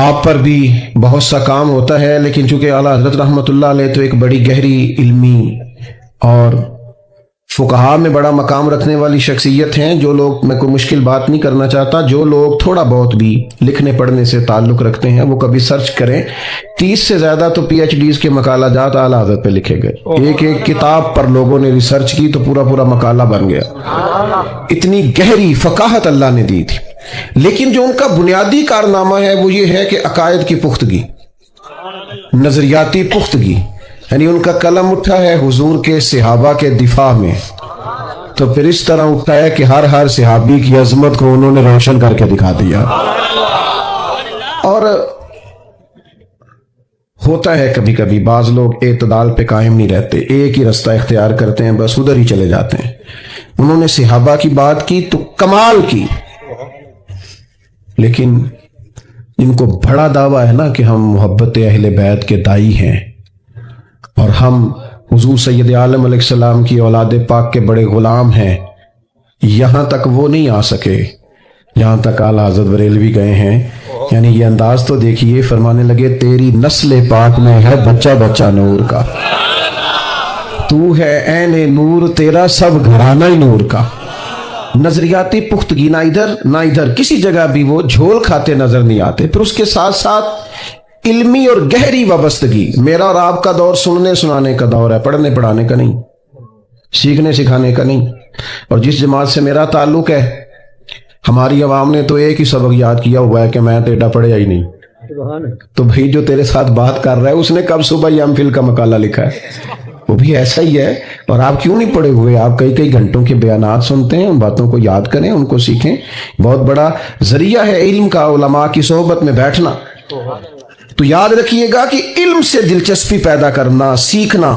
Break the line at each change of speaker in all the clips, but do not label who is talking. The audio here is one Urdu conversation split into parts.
آپ پر بھی بہت سا کام ہوتا ہے، لیکن چونکہ اعلیٰ حضرت رحمۃ اللہ علیہ تو ایک بڑی گہری علمی اور فقہا میں بڑا مقام رکھنے والی شخصیت ہیں. جو لوگ، میں کوئی مشکل بات نہیں کرنا چاہتا، جو لوگ تھوڑا بہت بھی لکھنے پڑھنے سے تعلق رکھتے ہیں وہ کبھی سرچ کریں. 30 سے زیادہ تو پی ایچ ڈیز کے مقالہ جات اعلیٰ حضرت پہ لکھے گئے. ایک ایک کتاب پر لوگوں نے ریسرچ کی تو پورا پورا مقالہ بن گیا. اتنی گہری فقاہت اللہ نے دی تھی. لیکن جو ان کا بنیادی کارنامہ ہے وہ یہ ہے کہ عقائد کی پختگی، نظریاتی پختگی. یعنی ان کا قلم اٹھا ہے حضور کے صحابہ کے دفاع میں، تو پھر اس طرح اٹھا ہے کہ ہر صحابی کی عظمت کو انہوں نے روشن کر کے دکھا دیا. اور ہوتا ہے کبھی کبھی بعض لوگ اعتدال پہ قائم نہیں رہتے، ایک ہی رستہ اختیار کرتے ہیں، بس ادھر ہی چلے جاتے ہیں. انہوں نے صحابہ کی بات کی تو کمال کی، لیکن ان کو بڑا دعویٰ ہے نا کہ ہم محبت اہل بیت کے دائی ہیں اور ہم حضور سید عالم علیہ السلام کی اولاد پاک کے بڑے غلام ہیں. یہاں تک وہ نہیں آ سکے جہاں تک اعلیٰ حضرت بریلوی گئے ہیں. یعنی یہ انداز تو دیکھیے، فرمانے لگے تیری نسل پاک میں ہے بچہ بچہ نور کا، تو ہے عین نور، تیرا سب گھرانہ ہی نور کا. نظریاتی پختگی، نہ ادھر نہ ادھر، کسی جگہ بھی وہ جھول کھاتے نظر نہیں آتے. پھر اس کے ساتھ ساتھ علمی اور گہری وابستگی. میرا اور آپ کا دور سننے سنانے کا دور ہے، پڑھنے پڑھانے کا نہیں، سیکھنے سکھانے کا نہیں. اور جس جماعت سے میرا تعلق ہے، ہماری عوام نے تو ایک ہی سبق یاد کیا ہوا ہے کہ میں ٹیڈا پڑھیا ہی نہیں. تو بھائی جو تیرے ساتھ بات کر رہا ہے اس نے کب صبح یم فل کا مقالہ لکھا ہے؟ وہ بھی ایسا ہی ہے. اور آپ کیوں نہیں پڑھے ہوئے؟ آپ کئی گھنٹوں کے بیانات سنتے ہیں، ان باتوں کو یاد کریں، ان کو سیکھیں. بہت بڑا ذریعہ ہے علم کا علماء کی صحبت میں بیٹھنا. تو یاد رکھیے گا کہ علم سے دلچسپی پیدا کرنا، سیکھنا.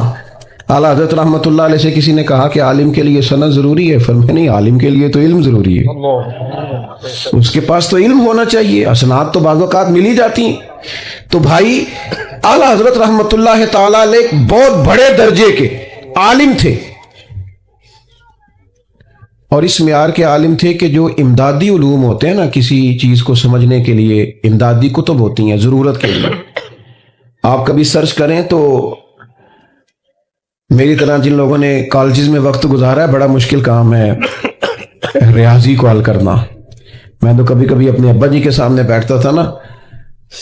اعلیٰ حضرت رحمۃ اللہ علیہ سے کسی نے کہا کہ عالم کے لیے سند ضروری ہے، فرمایا نہیں، عالم کے لیے تو علم ضروری ہے. اس کے پاس تو علم ہونا چاہیے، اسناد تو بعض اوقات مل ہی جاتی ہیں. تو بھائی اعلیٰ حضرت رحمۃ اللہ تعالی علیہ بہت بڑے درجے کے عالم تھے، اور اس معیار کے عالم تھے کہ جو امدادی علوم ہوتے ہیں نا، کسی چیز کو سمجھنے کے لیے امدادی کتب ہوتی ہیں ضرورت کے لیے. آپ کبھی سرچ کریں تو میری طرح جن لوگوں نے کالجز میں وقت گزارا ہے، بڑا مشکل کام ہے ریاضی کو حل کرنا. میں تو کبھی کبھی اپنے ابا جی کے سامنے بیٹھتا تھا نا،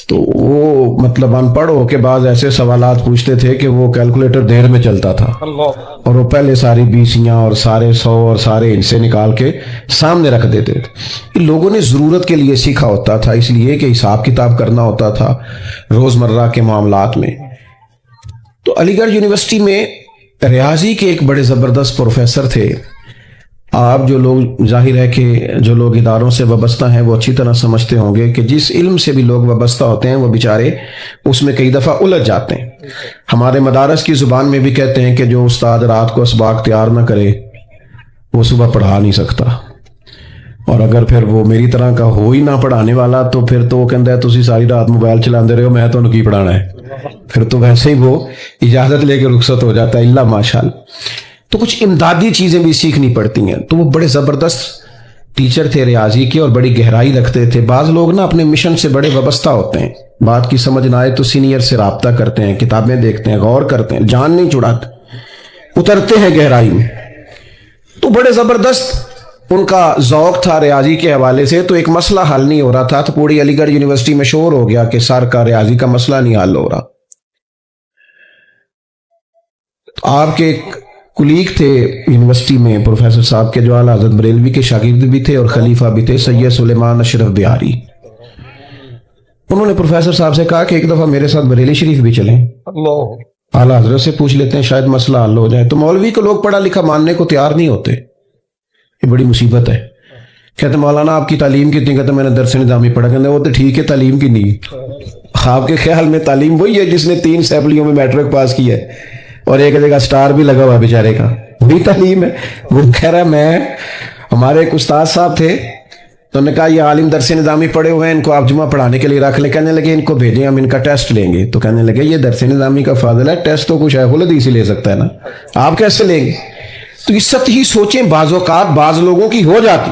تو وہ مطلب ان پڑھ ہو کے بعض ایسے سوالات پوچھتے تھے کہ وہ کیلکولیٹر دیر میں چلتا تھا، اور وہ پہلے ساری بیسیاں اور سارے 100 اور سارے حصے نکال کے سامنے رکھ دیتے تھے. لوگوں نے ضرورت کے لیے سیکھا ہوتا تھا، اس لیے کہ حساب کتاب کرنا ہوتا تھا روزمرہ کے معاملات میں. تو علی گڑھ یونیورسٹی میں ریاضی کے ایک بڑے زبردست پروفیسر تھے. آپ جو لوگ، ظاہر ہے کہ جو لوگ اداروں سے وابستہ ہیں وہ اچھی طرح سمجھتے ہوں گے کہ جس علم سے بھی لوگ وابستہ ہوتے ہیں وہ بیچارے اس میں کئی دفعہ الجھ جاتے ہیں. ہمارے مدارس کی زبان میں بھی کہتے ہیں کہ جو استاد رات کو اسباق تیار نہ کرے وہ صبح پڑھا نہیں سکتا. اور اگر پھر وہ میری طرح کا ہو ہی نہ پڑھانے والا تو پھر تو وہ کہتا ہے تسی ساری رات موبائل چلاندے رہے ہو، میں تو کی پڑھانا ہے. پھر تو ویسے ہی وہ اجازت لے کے رخصت ہو جاتا ہے، اللہ ماشاءاللہ. تو کچھ امدادی چیزیں بھی سیکھنی پڑتی ہیں. تو وہ بڑے زبردست ٹیچر تھے ریاضی کے اور بڑی گہرائی رکھتے تھے. بعض لوگ نا اپنے مشن سے بڑے وابستہ ہوتے ہیں، بات کی سمجھ نہ آئے تو سینئر سے رابطہ کرتے ہیں، کتابیں دیکھتے ہیں، غور کرتے ہیں، جان نہیں چھڑاتے، اترتے ہیں گہرائی میں. تو بڑے زبردست ان کا ذوق تھا ریاضی کے حوالے سے. تو ایک مسئلہ حل نہیں ہو رہا تھا تو پوری علی گڑھ یونیورسٹی میں شور ہو گیا کہ سر کا ریاضی کا مسئلہ نہیں حل ہو رہا. آپ کے ایک کلیگ تھے یونیورسٹی میں پروفیسر صاحب کے جو اعلیٰ حضرت بریلوی کے شاگرد بھی تھے اور خلیفہ بھی تھے، سید سلیمان اشرف بہاری. انہوں نے پروفیسر صاحب سے کہا کہ ایک دفعہ میرے ساتھ بریلی شریف بھی چلیں، اعلیٰ حضرت سے پوچھ لیتے ہیں، شاید مسئلہ حل ہو جائے. تو مولوی کو لوگ پڑھا لکھا ماننے کو تیار نہیں ہوتے. یہ بڑی مصیبت ہے. کہتے مولانا آپ کی تعلیم کتنی؟ کہتے میں نے درس نظامی پڑھا. کہتے وہ تو ٹھیک ہے، تعلیم کی نہیں. آپ کے خیال میں تعلیم وہی ہے جس نے 3 اسمبلیوں میں میٹرک پاس کی ہے اور ایک جگہ سٹار بھی لگا ہوا بیچارے کا؟ وہی تعلیم ہے. وہ کہہ رہا ہمارے ایک استاد صاحب تھے تو انہوں نے کہا یہ عالم درس نظامی پڑھے ہوئے ہیں، ان کو آپ جمعہ پڑھانے کے لیے رکھ لیں. کہنے لگے ان کو بھیجیں، ہم ان کا ٹیسٹ لیں گے. تو کہنے لگے یہ درس نظامی کا فاضل ہے، ٹیسٹ تو کچھ ہے حدیث ہی لے سکتا ہے نا، آپ کیسے لیں گے؟ تو اس سطحی سوچیں بعض اوقات بعض لوگوں کی ہو جاتی.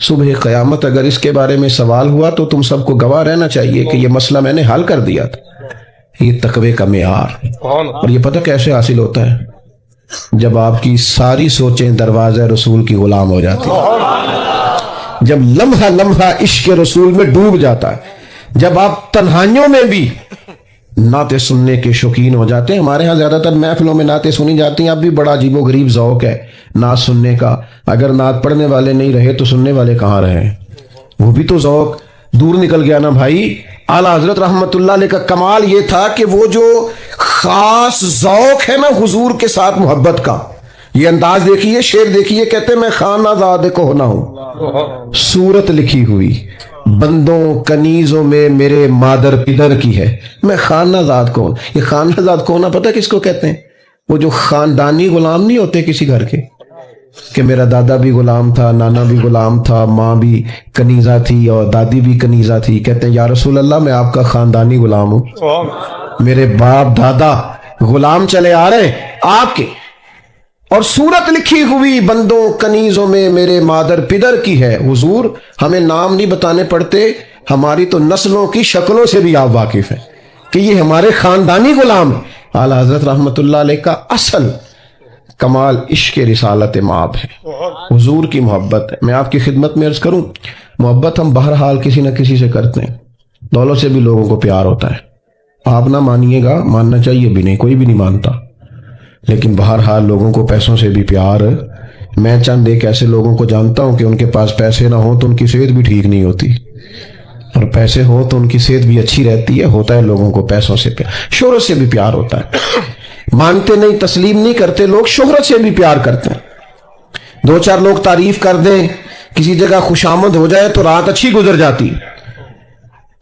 صبح قیامت اگر اس کے بارے میں سوال ہوا تو تم سب کو گواہ رہنا چاہیے کہ یہ مسئلہ میں نے حل کر دیا تھا۔ یہ تقوی کا معیار، اور یہ پتہ کیسے حاصل ہوتا ہے؟ جب آپ کی ساری سوچیں دروازہ رسول کی غلام ہو جاتی ہیں، جب لمحہ لمحہ عشق رسول میں ڈوب جاتا ہے، جب آپ تنہائیوں میں بھی نعتیں سننے کے شوقین ہو جاتے ہیں۔ ہمارے ہاں زیادہ تر محفلوں میں نعتیں سنی جاتی ہیں، اب بھی بڑا عجیب و غریب ذوق ہے نعت سننے کا۔ اگر نعت پڑھنے والے نہیں رہے تو سننے والے کہاں رہے؟ وہ بھی تو ذوق دور نکل گیا نا بھائی۔ اعلیٰ حضرت رحمت اللہ علیہ کا کمال یہ تھا کہ وہ جو خاص ذوق ہے نا حضور کے ساتھ محبت کا، یہ انداز دیکھیے، شعر دیکھیے، کہتے ہیں میں خانہ زاد کو ہونا ہوں، صورت لکھی ہوئی بندوں کنیزوں میں میرے مادر پدر کی ہے، میں خانہ زاد کو ہوں۔ یہ خانہ زاد کو ہونا پتہ کس کو کہتے ہیں؟ وہ جو خاندانی غلام نہیں ہوتے کسی گھر کے، کہ میرا دادا بھی غلام تھا، نانا بھی غلام تھا، ماں بھی کنیزہ تھی اور دادی بھی کنیزہ تھی، کہتے ہیں یا رسول اللہ میں آپ کا خاندانی غلام ہوں، میرے باپ دادا غلام چلے آ رہے آپ کے، اور صورت لکھی ہوئی بندوں کنیزوں میں میرے مادر پدر کی ہے۔ حضور ہمیں نام نہیں بتانے پڑتے، ہماری تو نسلوں کی شکلوں سے بھی آپ واقف ہیں کہ یہ ہمارے خاندانی غلام ہیں۔ اعلیٰ حضرت رحمت اللہ علیہ کا اصل کمال عشق رسالت مآب ہے، حضور کی محبت ہے۔ میں آپ کی خدمت میں عرض کروں، محبت ہم بہرحال کسی نہ کسی سے کرتے ہیں، دولت سے بھی لوگوں کو پیار ہوتا ہے، آپ نہ مانیے گا، ماننا چاہیے بھی نہیں، کوئی بھی نہیں مانتا، لیکن بہرحال لوگوں کو پیسوں سے بھی پیار۔ میں چند ایک ایسے لوگوں کو جانتا ہوں کہ ان کے پاس پیسے نہ ہوں تو ان کی صحت بھی ٹھیک نہیں ہوتی، اور پیسے ہوں تو ان کی صحت بھی اچھی رہتی ہے۔ ہوتا ہے لوگوں کو پیسوں سے پیار، شہرت سے بھی پیار ہوتا ہے، مانتے نہیں، تسلیم نہیں کرتے لوگ، شہرت سے بھی پیار کرتے ہیں۔ دو چار لوگ تعریف کر دیں، کسی جگہ خوشامد ہو جائے تو رات اچھی گزر جاتی۔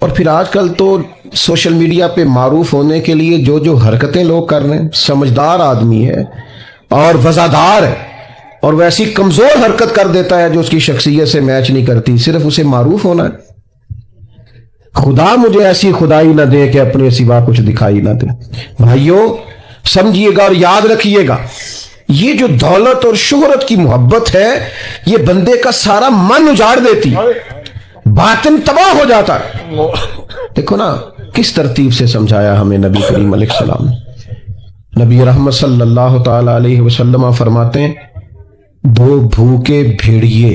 اور پھر آج کل تو سوشل میڈیا پہ معروف ہونے کے لیے جو جو حرکتیں لوگ کر رہے ہیں، سمجھدار آدمی ہے اور وفادار ہے اور ویسی کمزور حرکت کر دیتا ہے جو اس کی شخصیت سے میچ نہیں کرتی، صرف اسے معروف ہونا ہے۔ خدا مجھے ایسی خدائی نہ دے کہ اپنے سوا کچھ دکھائی نہ دے۔ بھائیو سمجھیے گا اور یاد رکھیے گا، یہ جو دولت اور شہرت کی محبت ہے یہ بندے کا سارا من اجاڑ دیتی، باطن تباہ ہو جاتا ہے۔ دیکھو نا کس ترتیب سے سمجھایا ہمیں نبی کریم علیہ السلام۔ نبی رحمت صلی اللہ تعالی علیہ وسلم فرماتے ہیں، دو بھوکے بھیڑیے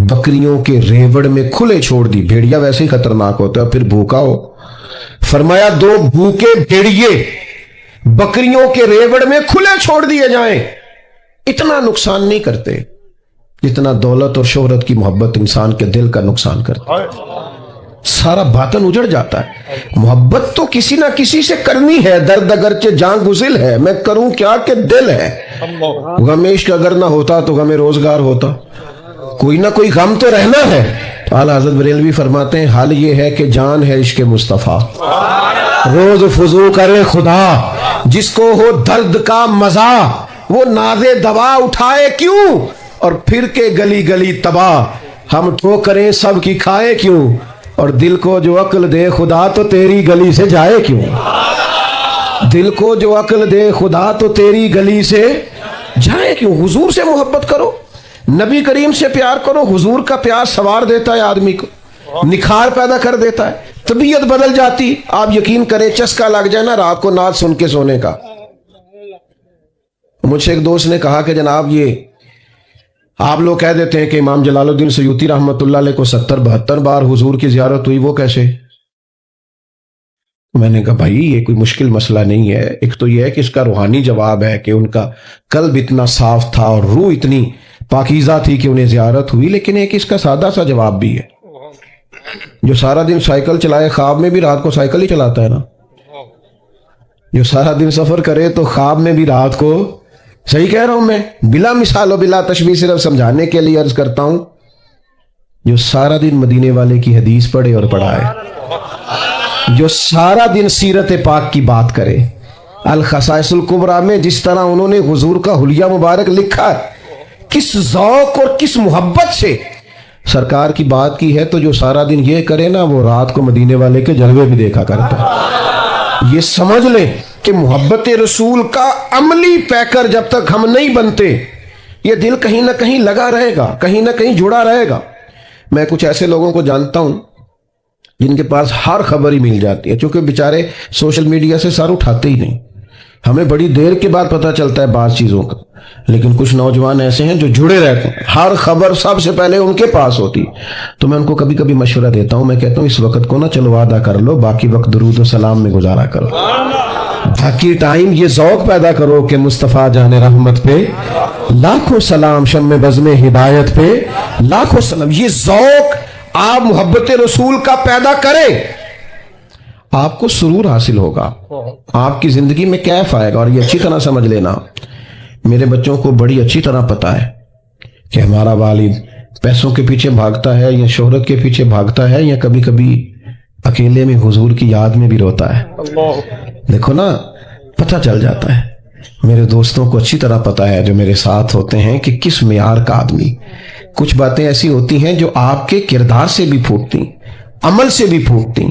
بکریوں کے ریوڑ میں کھلے چھوڑ دی، بھیڑیا ویسے ہی خطرناک ہوتا ہے پھر بھوکا ہو، فرمایا دو بھوکے بھیڑیے بکریوں کے ریوڑ میں کھلے چھوڑ دیے جائیں، اتنا نقصان نہیں کرتے جتنا دولت اور شہرت کی محبت انسان کے دل کا نقصان کرتا ہے، سارا باطن اجڑ جاتا ہے۔ محبت تو کسی نہ کسی سے کرنی ہے، درد اگرچہ جان گزل ہے، میں کروں کیا کہ دل ہے، غم عشق اگر نہ ہوتا تو غم روزگار ہوتا، کوئی نہ کوئی غم تو رہنا ہے۔ اعلیٰ حضرت بریلوی فرماتے ہیں حال یہ ہے کہ جان ہے عشق مصطفیٰ، روز فضو کرے خدا، جس کو ہو درد کا مزہ وہ نازے دوا اٹھائے کیوں، اور پھر کے گلی گلی تباہ ہم ٹھوکریں سب کی کھائے کیوں، اور دل کو جو عقل دے خدا تو تیری گلی سے جائے کیوں، دل کو جو عقل دے خدا تو تیری گلی سے جائے کیوں۔ حضور سے محبت کرو، نبی کریم سے پیار کرو، حضور کا پیار سوار دیتا ہے آدمی کو، نکھار پیدا کر دیتا ہے، طبیعت بدل جاتی۔ آپ یقین کریں چسکا لگ جائے نا رات کو نعت سن کے سونے کا۔ مجھ سے ایک دوست نے کہا کہ جناب یہ آپ لوگ کہہ دیتے ہیں کہ امام جلال الدین سیوطی رحمت اللہ علیہ کو 70-72 بار حضور کی زیارت ہوئی، وہ کیسے؟ میں نے کہا بھائی یہ کوئی مشکل مسئلہ نہیں ہے، ایک تو یہ ہے کہ اس کا روحانی جواب ہے کہ ان کا قلب اتنا صاف تھا اور روح اتنی پاکیزہ تھی کہ انہیں زیارت ہوئی، لیکن ایک اس کا سادہ سا جواب بھی ہے، جو سارا دن سائیکل چلائے خواب میں بھی رات کو سائیکل ہی چلاتا ہے نا، جو سارا دن سفر کرے تو خواب میں بھی رات کو، صحیح کہہ رہا ہوں میں، بلا مثال و بلا تشبیہ صرف سمجھانے کے لیے عرض کرتا ہوں، جو سارا دن مدینے والے کی حدیث پڑھے اور پڑھائے، جو سارا دن سیرت پاک کی بات کرے، الخصائص الکبریٰ میں جس طرح انہوں نے حضور کا حلیہ مبارک لکھا ہے، کس ذوق اور کس محبت سے سرکار کی بات کی ہے، تو جو سارا دن یہ کرے نا وہ رات کو مدینے والے کے جلوے بھی دیکھا کرتا ہے۔ یہ سمجھ لیں کہ محبت رسول کا عملی پیکر جب تک ہم نہیں بنتے یہ دل کہیں نہ کہیں لگا رہے گا، کہیں نہ کہیں جڑا رہے گا۔ میں کچھ ایسے لوگوں کو جانتا ہوں جن کے پاس ہر خبر ہی مل جاتی ہے، چونکہ بیچارے سوشل میڈیا سے سر اٹھاتے ہی نہیں، ہمیں بڑی دیر کے بعد پتہ چلتا ہے بعض چیزوں کا، لیکن کچھ نوجوان ایسے ہیں جو جڑے رہتے ہیں، ہر خبر سب سے پہلے ان کے پاس ہوتی۔ تو میں ان کو کبھی کبھی مشورہ دیتا ہوں، میں کہتا ہوں اس وقت کو نہ چلو ادا کر لو، باقی وقت درود و سلام میں گزارا کرو، باقی ٹائم یہ ذوق پیدا کرو کہ مصطفیٰ جان رحمت پہ لاکھوں سلام، شمع بزم ہدایت پہ لاکھوں سلام۔ یہ ذوق آپ محبت رسول کا پیدا کریں، آپ کو سرور حاصل ہوگا، آپ کی زندگی میں کیف آئے گا۔ اور یہ اچھی طرح سمجھ لینا، میرے بچوں کو بڑی اچھی طرح پتا ہے کہ ہمارا والد پیسوں کے پیچھے بھاگتا ہے یا شہرت کے پیچھے بھاگتا ہے یا کبھی کبھی اکیلے میں حضور کی یاد میں بھی روتا ہے۔ دیکھو نا، پتہ چل جاتا ہے۔ میرے دوستوں کو اچھی طرح پتا ہے جو میرے ساتھ ہوتے ہیں کہ کس معیار کا آدمی۔ کچھ باتیں ایسی ہوتی ہیں جو آپ کے کردار سے بھی پھوٹتی، عمل سے بھی پھوٹتی،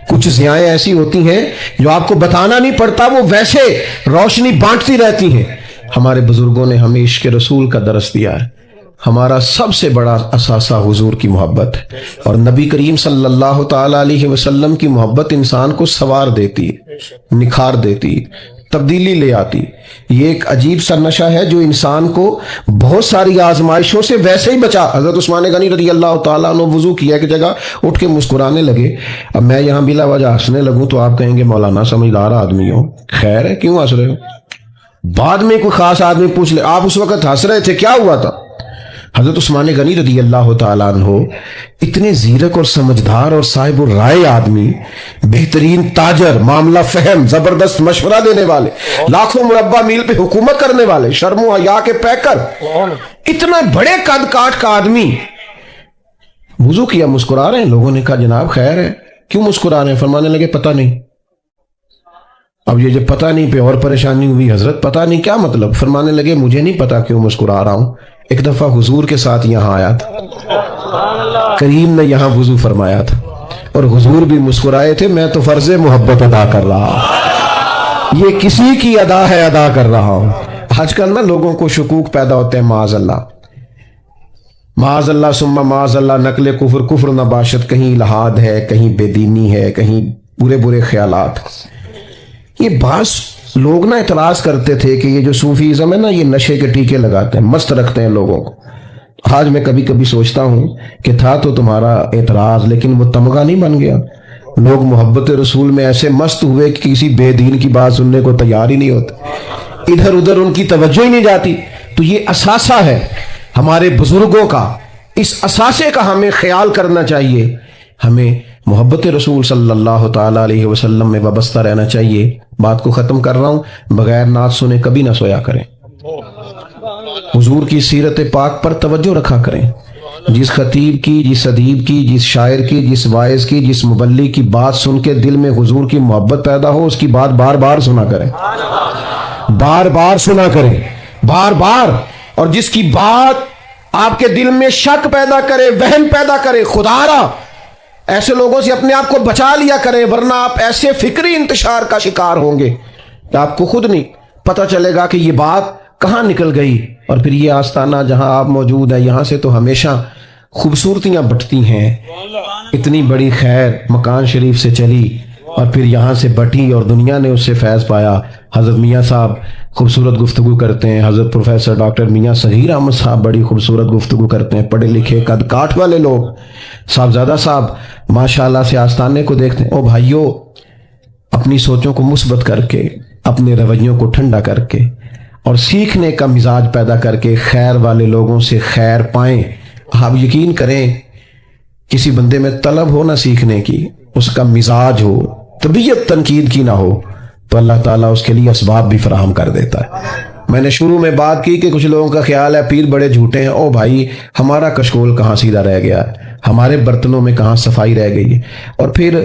کچھ ضیائیں ایسی ہوتی ہیں جو آپ کو بتانا نہیں پڑتا، وہ ویسے روشنی بانٹتی رہتی ہیں۔ ہمارے بزرگوں نے ہمیں عشق رسول کا درس دیا ہے۔ ہمارا سب سے بڑا اثاثہ حضور کی محبت ہے، اور نبی کریم صلی اللہ تعالی علیہ وسلم کی محبت انسان کو سنوار دیتی ہے، نکھار دیتی ہے، تبدیلی لے آتی۔ یہ ایک عجیب سا نشہ ہے جو انسان کو بہت ساری آزمائشوں سے ویسے ہی بچا۔ حضرت عثمان غنی رضی اللہ تعالیٰ عنہ وضو کیا کی جگہ اٹھ کے مسکرانے لگے۔ اب میں یہاں بلا وجہ ہنسنے لگوں تو آپ کہیں گے مولانا سمجھدار آدمی ہو، خیر ہے کیوں ہنس رہے ہو؟ بعد میں کوئی خاص آدمی پوچھ لے آپ اس وقت ہنس رہے تھے، کیا ہوا تھا؟ حضرت عثمان غنی رضی اللہ تعالیٰ عنہ اتنے زیرک اور سمجھدار اور صاحب الرائے آدمی، بہترین تاجر، معاملہ فہم، زبردست مشورہ دینے والے، لاکھوں مربع میل پہ حکومت کرنے والے، شرم و حیا کے پیکر، اتنا بڑے قد کاٹ کا آدمی وضو کیا، مسکرا رہے ہیں۔ لوگوں نے کہا جناب خیر ہے، کیوں مسکرا رہے ہیں؟ فرمانے لگے پتہ نہیں۔ اب یہ جب پتہ نہیں پہ اور پریشانی ہوئی، حضرت پتہ نہیں کیا مطلب؟ فرمانے لگے مجھے نہیں پتا کیوں مسکرا رہا ہوں، ایک دفعہ حضور کے ساتھ یہاں آیا تھا، کریم نے یہاں وضو فرمایا تھا اور حضور بھی مسکرائے تھے، میں تو فرض محبت ادا کر رہا، یہ کسی کی ادا ہے، ادا کر رہا ہوں۔ آج کل نا لوگوں کو شکوک پیدا ہوتے ہیں، معاذ اللہ معاذ اللہ ثم معاذ اللہ، نقل کفر، کفر نباشت، کہیں الہاد ہے، کہیں بے دینی ہے، کہیں برے برے خیالات۔ یہ بعض لوگ نا اعتراض کرتے تھے کہ یہ جو صوفیزم ہے نا، یہ نشے کے ٹیکے لگاتے ہیں، مست رکھتے ہیں لوگوں کو۔ آج میں کبھی کبھی سوچتا ہوں کہ تھا تو تمہارا اعتراض، لیکن وہ تمغہ نہیں بن گیا۔ لوگ محبت رسول میں ایسے مست ہوئے کہ کسی بے دین کی بات سننے کو تیار ہی نہیں ہوتے، ادھر ادھر ان کی توجہ ہی نہیں جاتی۔ تو یہ اثاثہ ہے ہمارے بزرگوں کا، اس اثاثے کا ہمیں خیال کرنا چاہیے۔ ہمیں محبت رسول صلی اللہ تعالی علیہ وسلم میں وابستہ رہنا چاہیے۔ بات کو ختم کر رہا ہوں، بغیر نعت سنے کبھی نہ سویا کریں، حضور کی سیرت پاک پر توجہ رکھا کریں۔ جس خطیب کی، جس ادیب کی، جس شاعر کی، جس واعظ کی، جس مبلغ کی بات سن کے دل میں حضور کی محبت پیدا ہو، اس کی بات بار بار سنا کریں، بار بار سنا کریں، بار بار۔ اور جس کی بات آپ کے دل میں شک پیدا کرے، وہم پیدا کرے، خدا را ایسے لوگوں سے اپنے آپ کو بچا لیا کریں، ورنہ آپ ایسے فکری انتشار کا شکار ہوں گے کہ آپ کو خود نہیں پتہ چلے گا کہ یہ بات کہاں نکل گئی۔ اور پھر یہ آستانہ جہاں آپ موجود ہیں، یہاں سے تو ہمیشہ خوبصورتیاں بٹتی ہیں۔ اتنی بڑی خیر مکان شریف سے چلی اور پھر یہاں سے بٹی اور دنیا نے اس سے فیض پایا۔ حضرت میاں صاحب خوبصورت گفتگو کرتے ہیں، حضرت پروفیسر ڈاکٹر میاں صغیر احمد صاحب بڑی خوبصورت گفتگو کرتے ہیں، پڑھے لکھے قد کاٹ والے لوگ، صاحبزادہ صاحب ماشاءاللہ سے آستانے کو دیکھتے ہیں۔ او بھائیو، اپنی سوچوں کو مثبت کر کے، اپنے رویوں کو ٹھنڈا کر کے اور سیکھنے کا مزاج پیدا کر کے خیر والے لوگوں سے خیر پائیں۔ آپ یقین کریں، کسی بندے میں طلب ہو نہ سیکھنے کی، اس کا مزاج ہو، طبیعت تنقید کی نہ ہو، تو اللہ تعالیٰ اس کے لیے اسباب بھی فراہم کر دیتا ہے۔ میں نے شروع میں بات کی کہ کچھ لوگوں کا خیال ہے پیر بڑے جھوٹے ہیں۔ او بھائی، ہمارا کشکول کہاں سیدھا رہ گیا ہے، ہمارے برتنوں میں کہاں صفائی رہ گئی ہے۔ اور پھر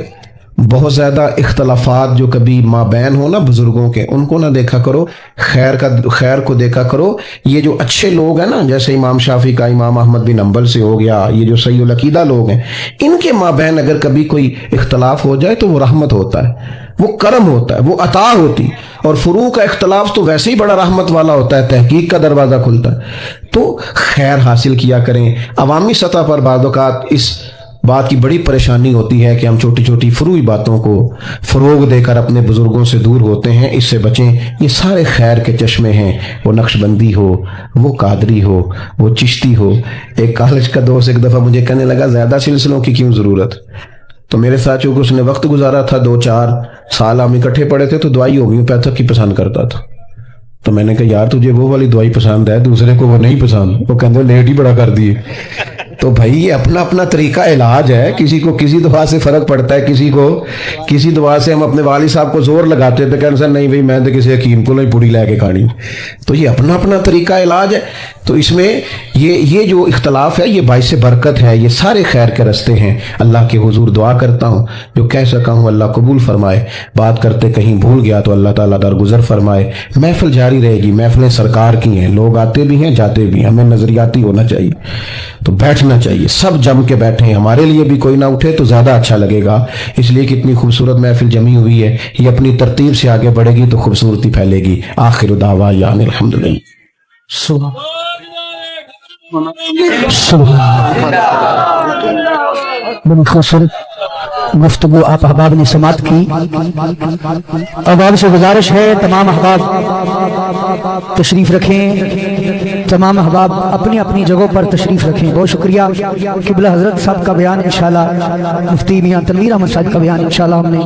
بہت زیادہ اختلافات جو کبھی مابین ہو نا بزرگوں کے، ان کو نہ دیکھا کرو، خیر کو دیکھا کرو۔ یہ جو اچھے لوگ ہیں نا، جیسے امام شافعی کا امام احمد بن حنبل سے ہو گیا، یہ جو صحیح العقیدہ لوگ ہیں، ان کے مابین اگر کبھی کوئی اختلاف ہو جائے تو وہ رحمت ہوتا ہے، وہ کرم ہوتا ہے، وہ عطا ہوتی۔ اور فروع کا اختلاف تو ویسے ہی بڑا رحمت والا ہوتا ہے، تحقیق کا دروازہ کھلتا ہے۔ تو خیر حاصل کیا کریں۔ عوامی سطح پر بعض اوقات اس بات کی بڑی پریشانی ہوتی ہے کہ ہم چھوٹی چھوٹی فروعی باتوں کو فروغ دے کر اپنے بزرگوں سے دور ہوتے ہیں، اس سے بچیں۔ یہ سارے خیر کے چشمے ہیں، وہ نقش بندی ہو، وہ قادری ہو، وہ چشتی ہو۔ ایک کالج کا دوست ایک دفعہ مجھے کہنے لگا زیادہ سلسلوں کی کیوں ضرورت؟ تو میرے ساتھ چونکہ اس نے وقت گزارا تھا، 2-4 سال ہم اکٹھے پڑے تھے، تو دوائی ہومیوپیتھک کی پسند کرتا تھا۔ تو میں نے کہا یار تجھے وہ والی دوائی پسند ہے، دوسرے کو وہ نہیں پسند۔ وہ کہتے لیٹ ہی بڑا کر دیے۔ تو بھائی یہ اپنا اپنا طریقہ علاج ہے، کسی کو کسی دوا سے فرق پڑتا ہے، کسی کو کسی دوا سے۔ ہم اپنے والد صاحب کو زور لگاتے تھے، کہتے نہیں بھائی میں تو کسی حکیم کو نہیں پوڑی لے کے کھانی۔ تو یہ اپنا اپنا طریقہ علاج ہے۔ تو اس میں یہ جو اختلاف ہے یہ باعث برکت ہے، یہ سارے خیر کے رستے ہیں۔ اللہ کے حضور دعا کرتا ہوں جو کہہ سکا ہوں اللہ قبول فرمائے، بات کرتے کہیں بھول گیا تو اللہ تعالیٰ درگزر فرمائے۔ محفل جاری رہے گی، محفلیں سرکار کی ہیں، لوگ آتے بھی ہیں جاتے بھی ہیں، ہمیں نظریاتی ہونا چاہیے، تو بیٹھنا چاہیے، سب جم کے بیٹھیں۔ ہمارے لیے بھی کوئی نہ اٹھے تو زیادہ اچھا لگے گا، اس لیے کہ اتنی خوبصورت محفل جمی ہوئی ہے، یہ اپنی ترتیب سے آگے بڑھے گی تو خوبصورتی پھیلے گی۔ آخر دعوانا الحمدللہ۔
بڑی خوبصورت گفتگو آپ احباب نے سماعت کی۔ احباب سے گزارش ہے تمام احباب تشریف رکھیں، تمام احباب اپنی اپنی جگہوں پر تشریف رکھیں۔ بہت شکریہ۔ قبلہ حضرت صاحب کا بیان انشاءاللہ، مفتی میاں تنویر احمد صاحب کا بیان انشاءاللہ ہم نے